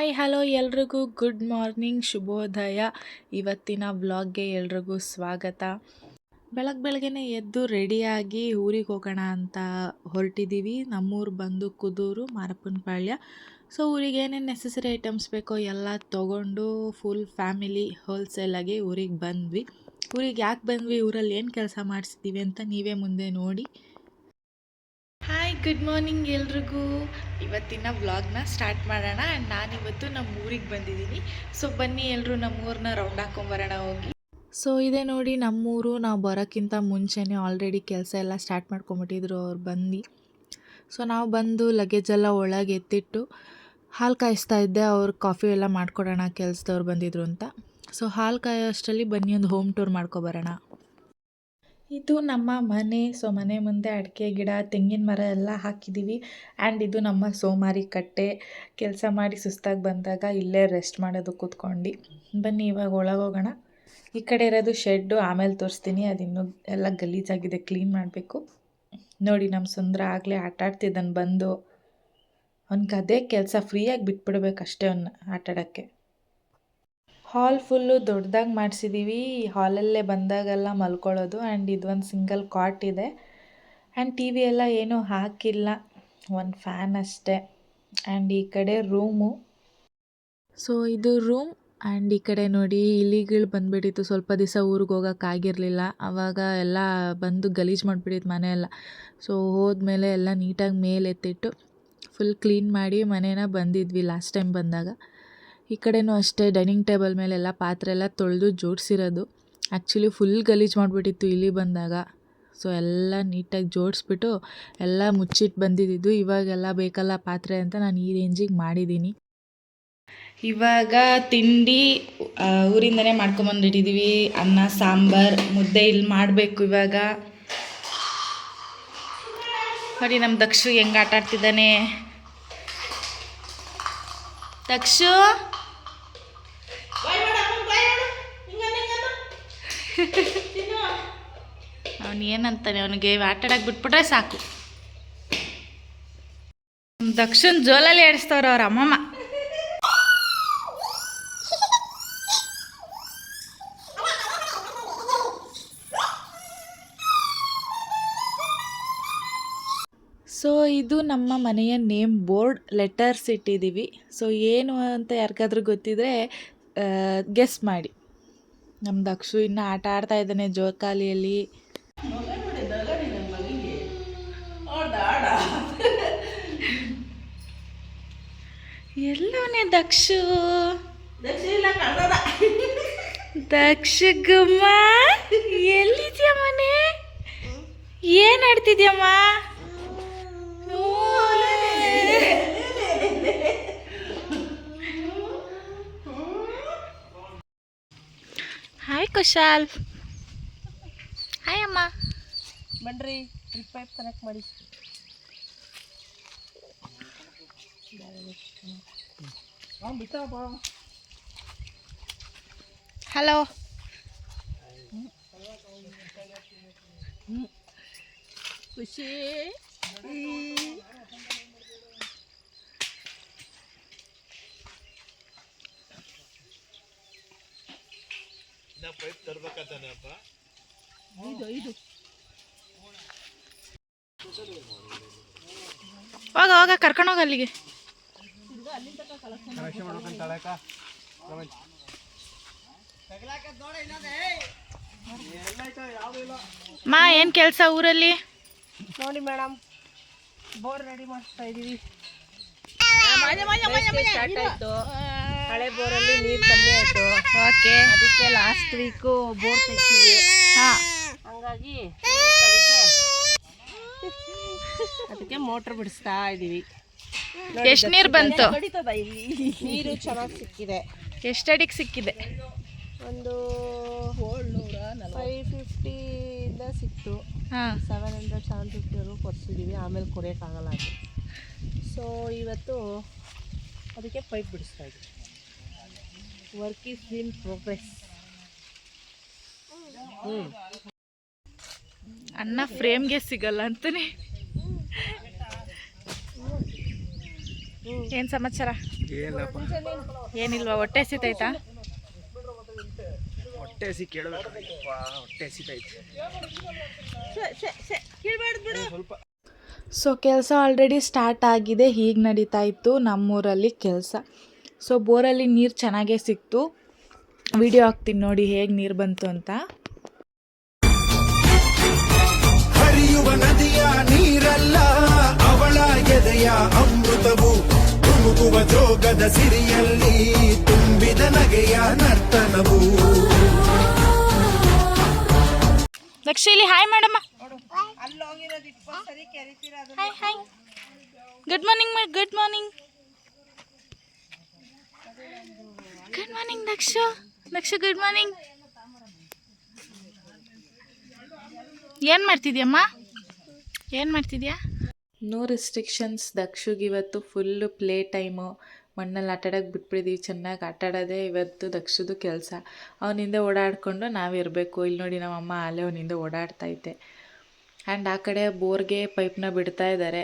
Hi hello ಎಲ್ರಿಗೂ good morning ಶುಭೋದಯ. ಇವತ್ತಿನ ವ್ಲಾಗ್ಗೆ ಎಲ್ರಿಗೂ ಸ್ವಾಗತ. ಬೆಳಗ್ಗೆನೆ ಎದ್ದು ರೆಡಿಯಾಗಿ ಊರಿಗೆ ಹೋಗೋಣ ಅಂತ ಹೊರಟಿದ್ದೀವಿ. ನಮ್ಮೂರು ಬಂದು ಕುದೂರು ಮಾರಪ್ಪನಪಾಳ್ಯ. ಸೊ ಊರಿಗೆ ಏನೇನು ನೆಸೆಸರಿ ಐಟಮ್ಸ್ ಬೇಕೋ ಎಲ್ಲ ತೊಗೊಂಡು ಫುಲ್ ಫ್ಯಾಮಿಲಿ ಹೋಲ್ಸೇಲಾಗಿ ಊರಿಗೆ ಬಂದ್ವಿ. ಊರಿಗೆ ಯಾಕೆ ಬಂದ್ವಿ, ಊರಲ್ಲಿ ಏನು ಕೆಲಸ ಮಾಡಿಸ್ತೀವಿ ಅಂತ ನೀವೇ ಮುಂದೆ ನೋಡಿ. ಹಾಯ್ ಗುಡ್ ಮಾರ್ನಿಂಗ್ ಎಲ್ರಿಗೂ. ಇವತ್ತಿನ ವ್ಲಾಗ್ನ ಸ್ಟಾರ್ಟ್ ಮಾಡೋಣ. ಆ್ಯಂಡ್ ನಾನಿವತ್ತು ನಮ್ಮ ಊರಿಗೆ ಬಂದಿದ್ದೀನಿ. ಸೊ ಬನ್ನಿ ಎಲ್ಲರೂ ನಮ್ಮೂರನ್ನ ರೌಂಡ್ ಹಾಕೊಂಬರೋಣ ಹೋಗಿ. ಸೊ ಇದೇ ನೋಡಿ ನಮ್ಮೂರು. ನಾವು ಬರೋಕ್ಕಿಂತ ಮುಂಚೆನೇ ಆಲ್ರೆಡಿ ಕೆಲಸ ಎಲ್ಲ ಸ್ಟಾರ್ಟ್ ಮಾಡ್ಕೊಂಬಿಟ್ಟಿದ್ರು ಅವ್ರು ಬಂದು. ಸೊ ನಾವು ಬಂದು ಲಗೇಜೆಲ್ಲ ಒಳಗೆ ಎತ್ತಿಟ್ಟು ಹಾಲು ಕಾಯಿಸ್ತಾ ಇದ್ದೆ. ಅವ್ರು ಕಾಫಿ ಎಲ್ಲ ಮಾಡ್ಕೊಡೋಣ ಕೆಲಸದವ್ರು ಬಂದಿದ್ರು ಅಂತ. ಸೊ ಹಾಲು ಕಾಯೋ ಅಷ್ಟರಲ್ಲಿ ಬನ್ನಿ ಒಂದು ಹೋಮ್ ಟೂರ್ ಮಾಡ್ಕೊಬರೋಣ. ಇದು ನಮ್ಮ ಮನೆ. ಸೊ ಮನೆ ಮುಂದೆ ಅಡಿಕೆ ಗಿಡ, ತೆಂಗಿನ ಮರ ಎಲ್ಲ ಹಾಕಿದ್ದೀವಿ. ಆ್ಯಂಡ್ ಇದು ನಮ್ಮ ಸೋಮಾರಿ ಕಟ್ಟೆ. ಕೆಲಸ ಮಾಡಿ ಸುಸ್ತಾಗಿ ಬಂದಾಗ ಇಲ್ಲೇ ರೆಸ್ಟ್ ಮಾಡೋದು ಕೂತ್ಕೊಂಡು. ಬನ್ನಿ ಇವಾಗ ಒಳಗೋಗೋಣ. ಈ ಕಡೆ ಇರೋದು ಶೆಡ್ಡು, ಆಮೇಲೆ ತೋರಿಸ್ತೀನಿ. ಅದಿನ್ನೂ ಎಲ್ಲ ಗಲೀಜಾಗಿದೆ, ಕ್ಲೀನ್ ಮಾಡಬೇಕು. ನೋಡಿ ನಮ್ಮ ಸುಂದರ ಆಗಲೇ ಆಟಾಡ್ತಿದ್ದಾನೆ ಬಂದು. ಅವ್ನಿಗೆ ಅದೇ ಕೆಲಸ, ಫ್ರೀಯಾಗಿ ಬಿಟ್ಬಿಡ್ಬೇಕು ಅಷ್ಟೇ ಅವನ್ನ ಆಟಾಡೋಕ್ಕೆ. ಹಾಲ್ ಫುಲ್ಲು ದೊಡ್ಡದಾಗಿ ಮಾಡಿಸಿದ್ದೀವಿ. ಹಾಲಲ್ಲೇ ಬಂದಾಗೆಲ್ಲ ಮಲ್ಕೊಳ್ಳೋದು. ಆ್ಯಂಡ್ ಇದೊಂದು ಸಿಂಗಲ್ ಕಾಟ್ ಇದೆ. ಆ್ಯಂಡ್ ಟಿ ವಿ ಎಲ್ಲ ಏನೂ ಹಾಕಿಲ್ಲ, ಒಂದು ಫ್ಯಾನ್ ಅಷ್ಟೇ. ಆ್ಯಂಡ್ ಈ ಕಡೆ ರೂಮು. ಸೊ ಇದು ರೂಮ್. ಆ್ಯಂಡ್ ಈ ಕಡೆ ನೋಡಿ ಇಲಿಗಳು ಬಂದುಬಿಟ್ಟಿತ್ತು. ಸ್ವಲ್ಪ ದಿವಸ ಊರಿಗೆ ಹೋಗೋಕ್ಕಾಗಿರಲಿಲ್ಲ. ಆವಾಗ ಎಲ್ಲ ಬಂದು ಗಲೀಜು ಮಾಡಿಬಿಟ್ಟಿತ್ತು ಮನೆಯೆಲ್ಲ. ಸೊ ಹೋದ್ಮೇಲೆ ಎಲ್ಲ ನೀಟಾಗಿ ಮೇಲೆ ಎತ್ತಿಟ್ಟು ಫುಲ್ ಕ್ಲೀನ್ ಮಾಡಿ ಮನೇನ ಬಂದಿದ್ವಿ ಲಾಸ್ಟ್ ಟೈಮ್ ಬಂದಾಗ. ಈ ಕಡೆನೂ ಅಷ್ಟೇ ಡೈನಿಂಗ್ ಟೇಬಲ್ ಮೇಲೆಲ್ಲ ಪಾತ್ರೆ ಎಲ್ಲ ತೊಳೆದು ಜೋಡಿಸಿರೋದು. ಆ್ಯಕ್ಚುಲಿ ಫುಲ್ ಗಲೀಜು ಮಾಡಿಬಿಟ್ಟಿತ್ತು ಇಲ್ಲಿ ಬಂದಾಗ. ಸೊ ಎಲ್ಲ ನೀಟಾಗಿ ಜೋಡಿಸ್ಬಿಟ್ಟು ಎಲ್ಲ ಮುಚ್ಚಿಟ್ಟು ಬಂದಿದ್ದು. ಇವಾಗೆಲ್ಲ ಬೇಕಲ್ಲ ಪಾತ್ರೆ ಅಂತ ನಾನು ಈ ರೇಂಜಿಗೆ ಮಾಡಿದ್ದೀನಿ. ಇವಾಗ ತಿಂಡಿ ಊರಿಂದನೇ ಮಾಡ್ಕೊಂಬಂದಿಟ್ಟಿದ್ದೀವಿ. ಅನ್ನ ಸಾಂಬಾರು ಮುದ್ದೆ ಇಲ್ಲಿ ಮಾಡಬೇಕು ಇವಾಗ. ನೋಡಿ ನಮ್ಮ ದಕ್ಷು ಹೆಂಗೆ ಆಟ ಆಡ್ತಿದ್ದಾನೆ. ದಕ್ಷು ಅವನು ಏನಂತಾನೆ, ಅವನಿಗೆ ಆಟ ಆಡಕ್ಕೆ ಬಿಟ್ಬಿಟ್ರೆ ಸಾಕು. ದಕ್ಷಿಣ ಜೋಲಲ್ಲಿ ಆಡಿಸ್ತವ್ರು ಅವ್ರ ಅಮ್ಮಮ್ಮ. ಸೊ ಇದು ನಮ್ಮ ಮನೆಯ ನೇಮ್ ಬೋರ್ಡ್, ಲೆಟರ್ಸ್ ಇಟ್ಟಿದ್ದೀವಿ. ಸೊ ಏನು ಅಂತ ಯಾರಿಗಾದ್ರೂ ಗೊತ್ತಿದ್ರೆ ಗೆಸ್ ಮಾಡಿ. ನಮ್ಮ ದಕ್ಷು ಇನ್ನು ಆಟ ಆಡ್ತಾ ಇದ್ದಾನೆ ಜೋಕಾಲಿಯಲ್ಲಿ. ಎಲ್ಲವನೇ ದಕ್ಷು? ದಕ್ಷ ಗುಮ್ಮ ಎಲ್ಲಿದ್ಯಾ ಮನೆ? ಏನು ಆಡ್ತಿದ್ಯಮ್ಮ? ಹಾಯ್ ಕುಶಾಲ್. ಹಾಯ್ ಅಮ್ಮ. ಬನ್ರಿ ಡ್ರಿಪ್ ಪೈಪ್ ಕನೆಕ್ಟ್ ಮಾಡಿ. ಹಲೋ. ಖುಷಿ ಪೈಪ್ ತರ್ಬೇಕಾತಾನಪ್ಪ. ಇದು ಹೋಗ ಕರ್ಕೊಂಡೋಗ ಅಲ್ಲಿಗೆ. ಮಾ ಏನು ಕೆಲಸ ಊರಲ್ಲಿ? ನೋಡಿ ಮೇಡಮ್, ಬೋರ್ ರೆಡಿ ಮಾಡ್ತಾ ಇದೀವಿ. ಸ್ಟಾರ್ಟ್ ಆಯ್ತು. ಹಳೆ ಬೋರಲ್ಲಿ ನೀರು ಕಮ್ಮಿ ಆಯ್ತು. ಓಕೆ, ಅದಕ್ಕೆ ಲಾಸ್ಟ್ ವೀಕು ಬೋರ್ ತೆಗ್ತೀವಿ. ಹಾಂ, ಹಂಗಾಗಿ ಅದಕ್ಕೆ ಮೋಟ್ರ್ ಬಿಡಿಸ್ತಾ ಇದೀವಿ. ಎಷ್ಟು ನೀರು ಬಂತು? ಕಡಿತದ ಇಲ್ಲಿ ನೀರು ಚೆನ್ನಾಗಿ ಸಿಕ್ಕಿದೆ. ಎಷ್ಟು ಅಡಿಗೆ ಸಿಕ್ಕಿದೆ? ಒಂದು 550 ಇಂದ ಸಿಕ್ತು. ಹಾಂ, 700 750 ಕೊಡ್ಸಿದ್ದೀವಿ. ಆಮೇಲೆ ಕೊಡೋಕ್ಕಾಗಲ್ಲ ಅದು. ಸೊ ಇವತ್ತು ಅದಕ್ಕೆ ಪೈಪ್ ಬಿಡಿಸ್ತಾ ಇದ್ದೀವಿ. Work is in progress. ಅನ್ನ ಫ್ರೇಮ್ಗೆ ಸಿಗಲ್ಲ ಅಂತಾನೆ. ಏನು ಸಮಾಚಾರ? ಏನಪ್ಪ ಏನಿಲ್ವಾ, ಹೊಟ್ಟೆ ಹಸಿತೈತಾ? ಹೊಟ್ಟೆ ಹಸಿ ಕೇಳಬೇಕಪ್ಪ, ಹೊಟ್ಟೆ ಹಸಿತೈತೆ ಸ್ವಲ್ಪ. ಸೊ ಕೆಲಸ ಆಲ್ರೆಡಿ ಸ್ಟಾರ್ಟ್ ಆಗಿದೆ. ಹೀಗೆ ನಡೀತಾ ಇತ್ತು ನಮ್ಮೂರಲ್ಲಿ ಕೆಲಸ. ಸೊ ಬೋರಲ್ಲಿ ನೀರು ಚೆನ್ನಾಗೇ ಸಿಕ್ತು. ವಿಡಿಯೋ ಹಾಕ್ತೀನಿ ನೋಡಿ ಹೇಗೆ ನೀರು ಬಂತು ಅಂತ. ಹರಿಯುವ ನದಿಯ ನೀರಲ್ಲ ಅವಳ ಎದೆಯ ಅಮೃತವು, ತುಮುಕುವ ಜೋಗದ ಸಿರಿಯಲ್ಲಿ ತುಂಬಿದ ನಗೆಯ ನರ್ತನವು. ಲಕ್ಷಿಲಿ ಹಾಯ್ ಮೇಡಮ್ಮ. Hi hi. Good morning good morning. Good morning Daksha. Good morning. ಏನು ಮಾಡ್ತಿದ್ಯಮ್ಮ? ಏನು ಮಾಡ್ತಿದ್ಯಾ? No restrictions. ದಕ್ಷಿಗೆ ಇವತ್ತು ಫುಲ್ಲು ಪ್ಲೇ ಟೈಮು. ಮಣ್ಣಲ್ಲಿ ಆಟಾಡೋಕ್ಕೆ ಬಿಟ್ಬಿಟ್ಟಿದ್ದೀವಿ. ಚೆನ್ನಾಗಿ ಆಟಾಡೋದೇ ಇವತ್ತು ದಕ್ಷದು ಕೆಲಸ. ಅವನಿಂದ ಓಡಾಡಿಕೊಂಡು ನಾವಿರಬೇಕು. ಇಲ್ಲಿ ನೋಡಿ ನಮ್ಮಮ್ಮ ಅಲ್ಲೇ ಅವನಿಂದ ಓಡಾಡ್ತೈತೆ. ಆ್ಯಂಡ್ ಆ ಕಡೆ ಬೋರ್ಗೆ ಪೈಪ್ನ ಬಿಡ್ತಾ ಇದ್ದಾರೆ.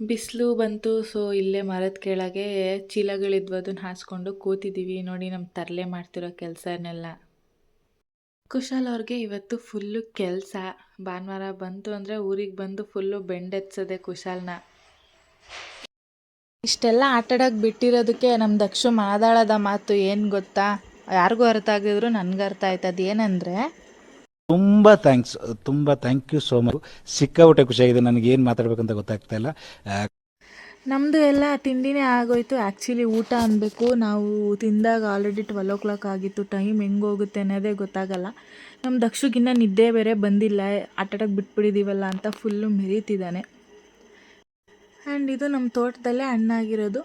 ಬಿಸಿಲು ಬಂತು. ಸೊ ಇಲ್ಲೇ ಮರದ ಕೆಳಗೆ ಚೀಲಗಳಿದ್ವು, ಅದನ್ನು ಹಾಸ್ಕೊಂಡು ಕೂತಿದ್ದೀವಿ. ನೋಡಿ ನಮ್ಮ ತರಲೆ ಮಾಡ್ತಿರೋ ಕೆಲಸನೆಲ್ಲ. ಕುಶಾಲ್ ಅವ್ರಿಗೆ ಇವತ್ತು ಫುಲ್ಲು ಕೆಲಸ. ಭಾನುವಾರ ಬಂತು ಅಂದರೆ ಊರಿಗೆ ಬಂದು ಫುಲ್ಲು ಬೆಂಡೆತ್ಸದೆ ಕುಶಾಲ್ನ. ಇಷ್ಟೆಲ್ಲ ಆಟಾಡೋಕ್ಕೆ ಬಿಟ್ಟಿರೋದಕ್ಕೆ ನಮ್ಮ ದಕ್ಷು ಮಾತಾಡೋದ ಮಾತು ಏನು ಗೊತ್ತಾ? ಯಾರಿಗೂ ಅರ್ಥ ಆಗಿದ್ರು ನನಗೆ ಅರ್ಥ ಆಯ್ತು. ಅದೇನೆಂದರೆ, ತುಂಬ ಥ್ಯಾಂಕ್ ಯು ಸೋ ಮಚ್. ಸಿಕ್ಕಾಬಿಟ್ಟೆ ಖುಷಿಯಾಗಿದೆ. ನನಗೆ ಏನು ಮಾತಾಡ್ಬೇಕಂತ ಗೊತ್ತಾಗ್ತಾ ಇಲ್ಲ. ನಮ್ಮದು ಎಲ್ಲ ತಿಂಡಿನೇ ಆಗೋಯ್ತು. ಆ್ಯಕ್ಚುಲಿ ಊಟ ಅನ್ಬೇಕು. ನಾವು ತಿಂದಾಗ ಆಲ್ರೆಡಿ 12 o'clock ಆಗಿತ್ತು. ಟೈಮ್ ಹೆಂಗೆ ಹೋಗುತ್ತೆ ಅನ್ನೋದೇ ಗೊತ್ತಾಗಲ್ಲ. ನಮ್ಮ ದಕ್ಷಗಿನ್ನ ನಿದ್ದೆ ಬೇರೆ ಬಂದಿಲ್ಲ. ಆಟಾಡೋಕ್ಕೆ ಬಿಟ್ಬಿಟ್ಟಿದ್ದೀವಲ್ಲ ಅಂತ ಫುಲ್ಲು ಮೆರೀತಿದ್ದಾನೆ. ಆ್ಯಂಡ್ ಇದು ನಮ್ಮ ತೋಟದಲ್ಲೇ ಹಣ್ಣಾಗಿರೋದು.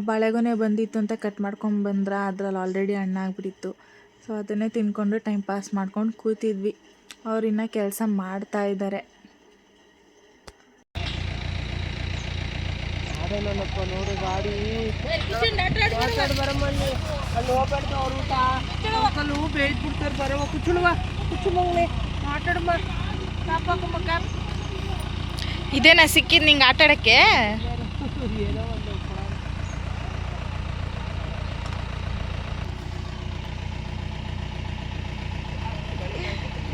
ಬಾಳೆಗೊನೆ ಬಂದಿತ್ತು ಅಂತ ಕಟ್ ಮಾಡ್ಕೊಂಡು ಬಂದ್ರೆ ಅದ್ರಲ್ಲಿ ಆಲ್ರೆಡಿ ಹಣ್ಣಾಗ್ಬಿಟ್ಟಿತ್ತು. ಸೊ ಅದನ್ನೇ ತಿನ್ಕೊಂಡು ಟೈಮ್ ಪಾಸ್ ಮಾಡ್ಕೊಂಡು ಕೂತಿದ್ವಿ. ಅವ್ರಿನ್ನ ಕೆಲಸ ಮಾಡ್ತಾ ಇದ್ದಾರೆ. ಅದೇನಪ್ಪ ನೋಡು ಗಾಡಿ ಬರಮ್ಮಲ್ಲಿ ಅಲ್ಲಿ ಹೋಗ್ಬಾರ್ದು. ಅವ್ರ ಊಟ ಮಕ್ಕಳು ಬೇಯ್ದ್ಬಿಡ್ತಾರೆ. ಬರವ ಕುಚ್ಚುಮಂಗ್ಲಿ ಆಟಾಡಮ್ಮ. ಕಾಪಾಕಮ್ಮ. ಇದೇನಾ ಸಿಕ್ಕಿದ್ದು ನಿಂಗೆ ಆಟಾಡೋಕ್ಕೆ? ಏನೋ ಒಂದು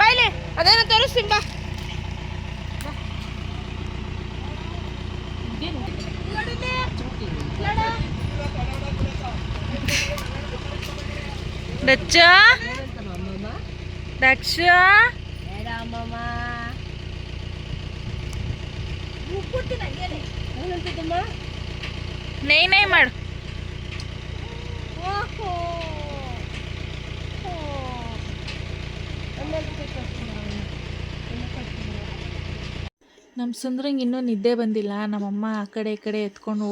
ಬಾಯ್ಲೆ ಅದೇನೋ ತೋರಿಸ್ತೀನಿ ಬಾ. ದಕ್ಷ ದಕ್ಷ ನೈ ಮಾಡು. ನಮ್ಮ ಸುಂದ್ರಂಗೆ ಇನ್ನೂ ನಿದ್ದೆ ಬಂದಿಲ್ಲ. ನಮ್ಮಮ್ಮ ಆ ಕಡೆ ಈ ಕಡೆ ಎತ್ಕೊಂಡು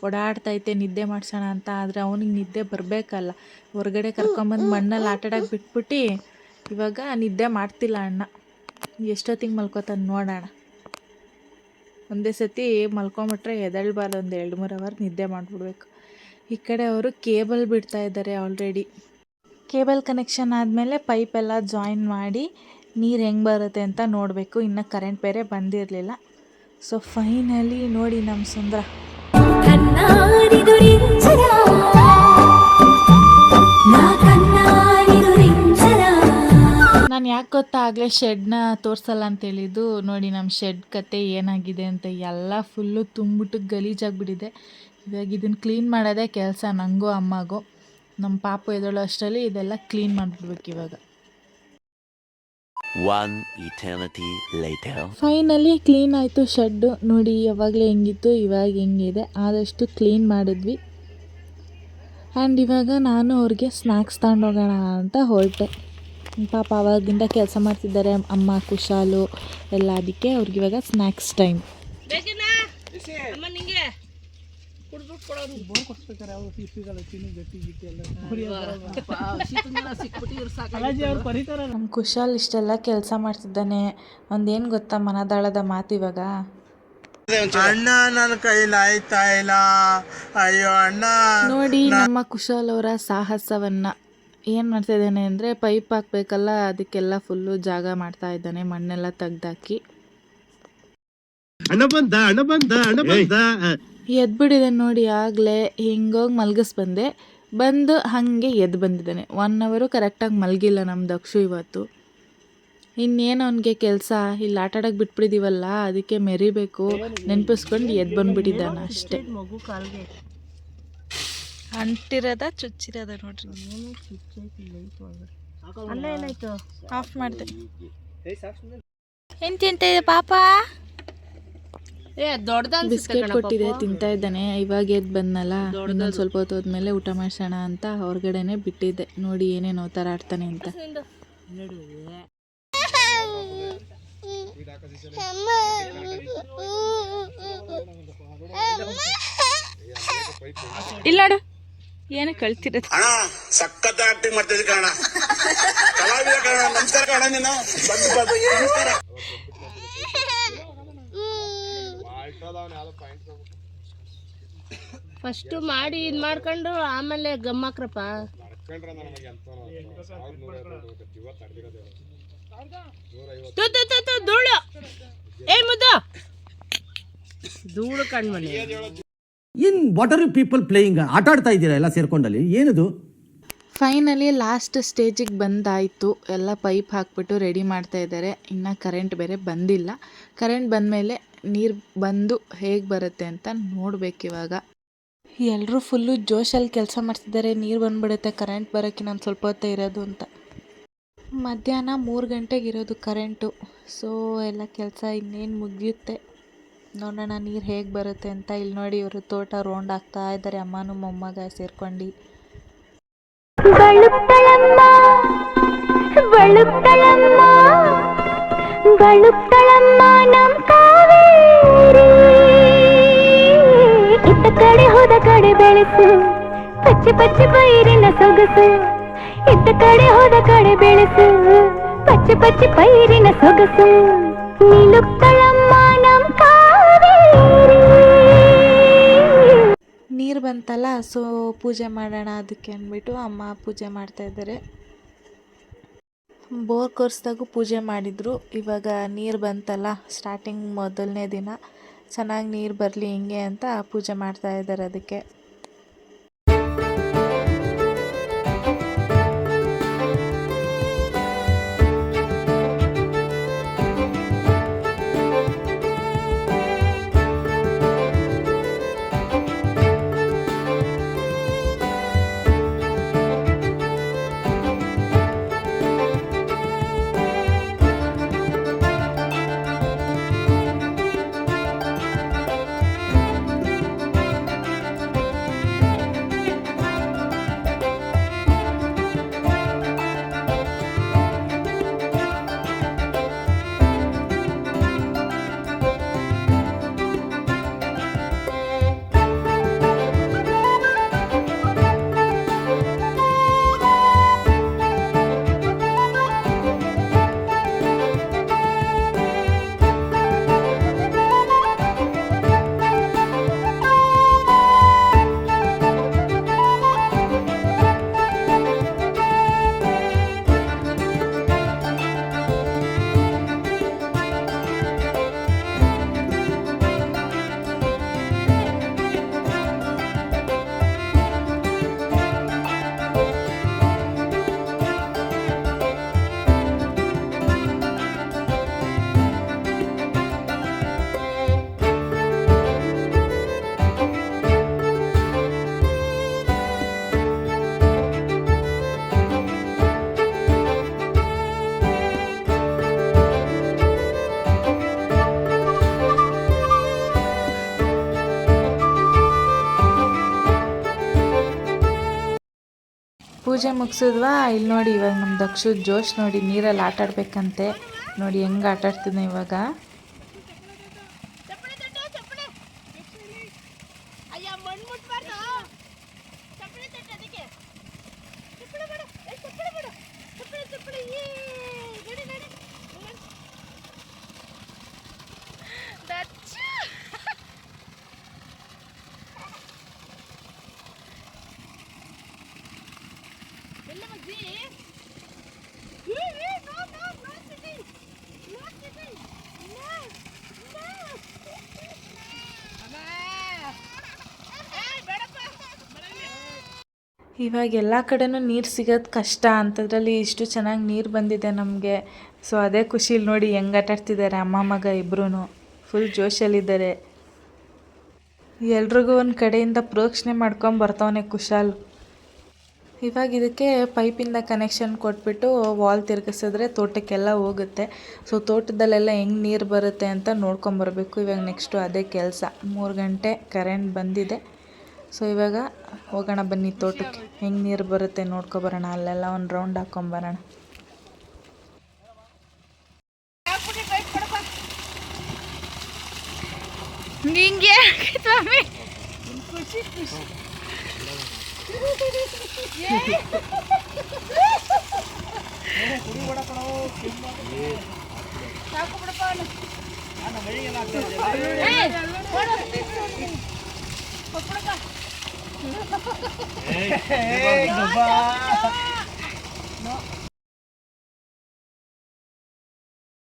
ಓಡಾಡ್ತೈತೆ ನಿದ್ದೆ ಮಾಡ್ಸೋಣ ಅಂತ. ಆದರೆ ಅವನಿಗೆ ನಿದ್ದೆ ಬರಬೇಕಲ್ಲ. ಹೊರಗಡೆ ಕರ್ಕೊಂಬಂದು ಮಣ್ಣಲ್ಲಿ ಆಟಾಡೋಕ್ಕೆ ಬಿಟ್ಬಿಟ್ಟು ಇವಾಗ ನಿದ್ದೆ ಮಾಡ್ತಿಲ್ಲ ಅಣ್ಣ. ಎಷ್ಟೊತ್ತಿಗೆ ಮಲ್ಕೋತಾನೆ ನೋಡೋಣ. ಒಂದೇ ಸತಿ ಮಲ್ಕೊಂಬಿಟ್ರೆ ಎದ್ದೇಳಬಾರ್ದು. ಒಂದು 2-3 ಅವರ್ ನಿದ್ದೆ ಮಾಡಿಬಿಡ್ಬೇಕು. ಈ ಕಡೆ ಅವರು ಕೇಬಲ್ ಬಿಡ್ತಾ ಇದ್ದಾರೆ. ಆಲ್ರೆಡಿ ಕೇಬಲ್ ಕನೆಕ್ಷನ್ ಆದಮೇಲೆ ಪೈಪೆಲ್ಲ ಜಾಯಿನ್ ಮಾಡಿ ನೀರು ಹೆಂಗೆ ಬರುತ್ತೆ ಅಂತ ನೋಡಬೇಕು. ಇನ್ನು ಕರೆಂಟ್ ಬೇರೆ ಬಂದಿರಲಿಲ್ಲ. ಸೊ ಫೈನಲಿ ನೋಡಿ ನಮ್ಮ ಸುಂದ್ರ. ನಾನು ಯಾಕೆ ಗೊತ್ತಾ ಆಗಲೇ ಶೆಡ್ನ ತೋರಿಸಲ್ಲ ಅಂತೇಳಿದ್ದು. ನೋಡಿ ನಮ್ಮ ಶೆಡ್ ಕತೆ ಏನಾಗಿದೆ ಅಂತ. ಎಲ್ಲ ಫುಲ್ಲು ತುಂಬಿಟ್ಟು ಗಲೀಜಾಗಿಬಿಟ್ಟಿದೆ. ಇವಾಗ ಇದನ್ನು ಕ್ಲೀನ್ ಮಾಡೋದೇ ಕೆಲಸ ನನಗೂ ಅಮ್ಮಗೂ. ನಮ್ಮ ಪಾಪು ಎದ್ದೇಳೋ ಅಷ್ಟರಲ್ಲಿ ಇದೆಲ್ಲ ಕ್ಲೀನ್ ಮಾಡಿಬಿಡ್ಬೇಕು ಇವಾಗ. ಫೈನಲಿ ಕ್ಲೀನ್ ಆಯಿತು ಶೆಡ್ಡು. ನೋಡಿ ಯಾವಾಗಲೇ ಹೆಂಗಿತ್ತು ಇವಾಗ ಹೆಂಗಿದೆ. ಆದಷ್ಟು ಕ್ಲೀನ್ ಮಾಡಿದ್ವಿ. ಆ್ಯಂಡ್ ಇವಾಗ ನಾನು ಅವ್ರಿಗೆ ಸ್ನ್ಯಾಕ್ಸ್ ತಗೊಂಡೋಗೋಣ ಅಂತ ಹೊರಟೆ. ಪಾಪ ಆವಾಗಿಂದ ಕೆಲಸ ಮಾಡ್ತಿದ್ದಾರೆ ಅಮ್ಮ ಕುಶಾಲು ಎಲ್ಲ. ಅದಕ್ಕೆ ಅವ್ರಿಗೆ ಇವಾಗ ಸ್ನ್ಯಾಕ್ಸ್ ಟೈಮ್. ನಮ್ಮ ಕುಶಾಲ್ ಇಷ್ಟೆಲ್ಲ ಕೆಲಸ ಮಾಡ್ತಿದ್ದಾನೆ. ಒಂದೇನು ಗೊತ್ತಾ ಮನದಾಳದ ಮಾತು ಇವಾಗ? ಅಣ್ಣ ನನ್ನ ಕೈಲಿ ಆಯ್ತಾ ಇಲ್ಲ, ಅಯ್ಯೋ ಅಣ್ಣ. ನೋಡಿ ನಮ್ಮ ಕುಶಾಲ್ ಅವರ ಸಾಹಸವನ್ನ. ಏನು ಮಾಡ್ತಾ ಇದ್ದಾನೆ ಅಂದರೆ ಪೈಪ್ ಹಾಕಬೇಕಲ್ಲ, ಅದಕ್ಕೆಲ್ಲ ಫುಲ್ಲು ಜಾಗ ಮಾಡ್ತಾ ಇದ್ದಾನೆ. ಮಣ್ಣೆಲ್ಲ ತೆಗ್ದಾಕಿ. ಅಣ್ಣ ಬಂದ ಎದ್ಬಿಟ್ಟಿದೆ ನೋಡಿ. ಆಗಲೇ ಹಿಂಗೋಗಿ ಮಲಗಿಸ್ಬಂದೆ, ಬಂದು ಹಾಗೆ ಎದ್ದು ಬಂದಿದ್ದಾನೆ. 1 ಅವರು ಕರೆಕ್ಟಾಗಿ ಮಲಗಿಲ್ಲ ನಮ್ಮ ದಕ್ಷು ಇವತ್ತು. ಇನ್ನೇನು ಅವನಿಗೆ ಕೆಲಸ, ಇಲ್ಲಿ ಆಟಾಡೋಕೆ ಬಿಟ್ಬಿಟ್ಟಿದ್ದೀವಲ್ಲ, ಅದಕ್ಕೆ ಮೆರಿಬೇಕು ನೆನಪಿಸ್ಕೊಂಡು ಎದ್ದು ಬಂದುಬಿಟ್ಟಿದ್ದಾನೆ ಅಷ್ಟೇ. ಮಗು ಕಾಲ್ಗೆ ಅಂಟಿರೋದ ಚುಚ್ಚಿರೋದ ನೋಡ್ರಿ. ಏನು ಚುಚ್ಚೈತಿ ಲೈಟ್ ಒಳಗಡೆ. ಅಲ್ಲ ಏನಾಯ್ತು? ಆಫ್ ಮಾಡಿದೆ. ಏನು ತಿಂತಾಯಿದೆ ಪಾಪ? ದೊಡ್ಡದಾಗಿ ಬಿಸ್ಕೆಟ್ ಕೊಟ್ಟಿದೆ, ತಿಂತಾ ಇದ್ದಾನೆ. ಇವಾಗ ಎದ್ದು ಬಂದನಲ್ಲ, ಇನ್ನೊಂದು ಸ್ವಲ್ಪ ಹೊತ್ತು ಹೋದ್ಮೇಲೆ ಊಟ ಮಾಡಿಸೋಣ ಅಂತ ಹೊರಗಡೆನೆ ಬಿಟ್ಟಿದ್ದೆ. ನೋಡಿ ಏನೇನು ಥರ ಆಡ್ತಾನೆ ಅಂತ. ಇಲ್ಲ ನೋಡು ಏನು ಕಳ್ತಿರೋದು. ಸಖತ್ ಆಕ್ಟಿಂಗ್ ಮಾಡ್ತಿದ್ದೆ ಕಾರಣ ಕಲಾವಿದ ಕಾರಣ. ನಮಸ್ಕಾರ ಕಾರಣ ನೀನು ಫಸ್ಟ್ ಮಾಡಿ ಇದು ಮಾಡ್ಕೊಂಡು ಆಮೇಲೆ ಗಮ್ಮಾಕ್ರಪ್ಪ. ಧೂಳು ಏ ಮುದ್ದು ಧೂಳು ಕಣ್ಮನೆ. In what are you people playing? ಆಟ ಆಡ್ತಾ ಇದ್ದೀರಾ ಎಲ್ಲ ಸೇರ್ಕೊಂಡಲ್ಲಿ, ಏನದು? ಫೈನಲಿ ಲಾಸ್ಟ್ ಸ್ಟೇಜಿಗೆ ಬಂದಾಯಿತು. ಎಲ್ಲ ಪೈಪ್ ಹಾಕ್ಬಿಟ್ಟು ರೆಡಿ ಮಾಡ್ತಾ ಇದ್ದಾರೆ. ಇನ್ನು ಕರೆಂಟ್ ಬೇರೆ ಬಂದಿಲ್ಲ. ಕರೆಂಟ್ ಬಂದಮೇಲೆ ನೀರು ಬಂದು ಹೇಗೆ ಬರುತ್ತೆ ಅಂತ ನೋಡಬೇಕಿವಾಗ. ಎಲ್ಲರೂ ಫುಲ್ಲು ಜೋಶಲ್ಲಿ ಕೆಲಸ ಮಾಡ್ತಿದ್ದಾರೆ. ನೀರು ಬಂದುಬಿಡುತ್ತೆ, ಕರೆಂಟ್ ಬರೋಕ್ಕೆ ನಾನು ಸ್ವಲ್ಪ ಹೊತ್ತೇ ಇರೋದು ಅಂತ. ಮಧ್ಯಾಹ್ನ 3 ಗಂಟೆಗೆ ಇರೋದು ಕರೆಂಟು. ಸೊ ಎಲ್ಲ ಕೆಲಸ ಇನ್ನೇನು ಮುಗಿಯುತ್ತೆ. ನೋಡೋಣ ನೀರು ಹೇಗೆ ಬರುತ್ತೆ ಅಂತ. ಇಲ್ಲಿ ನೋಡಿ ಇವರು ತೋಟ ರೌಂಡ್ ಆಗ್ತಾ ಇದ್ದಾರೆ, ಅಮ್ಮನೂ ಮೊಮ್ಮಗ ಸೇರ್ಕೊಂಡು. ಇತ್ತ ಕಡೆ ಹೋದ ಕಡೆ ಬೆಳೆಸು, ಪಚ್ಚೆ ಪಚ್ಚೆ ಪೈರಿನ ಸೊಗಸು. ಇತ್ತ ಕಡೆ ಹೋದ ಕಡೆ ಬೆಳೆಸು, ಪಚ್ಚೆ ಪಚ್ಚೆ ಪೈರಿನ ಸೊಗಸು. ನಿಲುಕ್ತಳಮ್ಮ ನಮ್ ಕಾವೇರಿ. ನೀರು ಬಂತಲ್ಲ, ಸೊ ಪೂಜೆ ಮಾಡೋಣ ಅದಕ್ಕೆ ಅಂದ್ಬಿಟ್ಟು ಅಮ್ಮ ಪೂಜೆ ಮಾಡ್ತಾಯಿದ್ದಾರೆ. ಬೋರ್ ಕೊರ್ಸ್ದಾಗೂ ಪೂಜೆ ಮಾಡಿದರು. ಇವಾಗ ನೀರು ಬಂತಲ್ಲ, ಸ್ಟಾರ್ಟಿಂಗ್ ಮೊದಲನೇ ದಿನ ಚೆನ್ನಾಗಿ ನೀರು ಬರಲಿ ಹಿಂಗೆ ಅಂತ ಪೂಜೆ ಮಾಡ್ತಾಯಿದ್ದಾರೆ ಅದಕ್ಕೆ. ಪೂಜೆ ಮುಗಿಸಿದ್ವಾ. ಇಲ್ಲಿ ನೋಡಿ ಇವಾಗ ನಮ್ಮ ದಕ್ಷು ಜೋಶ್ ನೋಡಿ, ನೀರಲ್ಲಿ ಆಟ ಆಡ್ಬೇಕಂತೆ. ನೋಡಿ ಹೆಂಗೆ ಆಟ ಆಡ್ತಿದ್ದೆ ಇವಾಗ. ಇವಾಗ ಎಲ್ಲ ಕಡೆನೂ ನೀರು ಸಿಗೋದು ಕಷ್ಟ ಅಂಥದ್ರಲ್ಲಿ ಇಷ್ಟು ಚೆನ್ನಾಗಿ ನೀರು ಬಂದಿದೆ ನಮಗೆ. ಸೊ ಅದೇ ಖುಷಿಲಿ ನೋಡಿ ಹೆಂಗೆ ಆಟಾಡ್ತಿದ್ದಾರೆ ಅಮ್ಮ ಮಗ ಇಬ್ಬರೂ. ಫುಲ್ ಜೋಶಲ್ಲಿದ್ದಾರೆ. ಎಲ್ರಿಗೂ ಒಂದು ಕಡೆಯಿಂದ ಪ್ರೋಕ್ಷಣೆ ಮಾಡ್ಕೊಂಡು ಬರ್ತಾವನೆ ಕುಶಾಲ್. ಇವಾಗ ಇದಕ್ಕೆ ಪೈಪಿಂದ ಕನೆಕ್ಷನ್ ಕೊಟ್ಬಿಟ್ಟು ವಾಲ್ ತಿರುಗಿಸಿದ್ರೆ ತೋಟಕ್ಕೆಲ್ಲ ಹೋಗುತ್ತೆ. ಸೊ ತೋಟದಲ್ಲೆಲ್ಲ ಹೆಂಗೆ ನೀರು ಬರುತ್ತೆ ಅಂತ ನೋಡ್ಕೊಂಬರ್ಬೇಕು. ಇವಾಗ ನೆಕ್ಸ್ಟು ಅದೇ ಕೆಲಸ. 3 ಗಂಟೆ ಕರೆಂಟ್ ಬಂದಿದೆ. ಸೊ ಇವಾಗ ಹೋಗೋಣ ಬನ್ನಿ ತೋಟಕ್ಕೆ, ಹೆಂಗೆ ನೀರು ಬರುತ್ತೆ ನೋಡ್ಕೊಬರೋಣ. ಅಲ್ಲೆಲ್ಲ ಒಂದು ರೌಂಡ್ ಹಾಕ್ಕೊಂಬರೋಣ. ಹಿಂಗೆ ಸ್ವಾಮಿ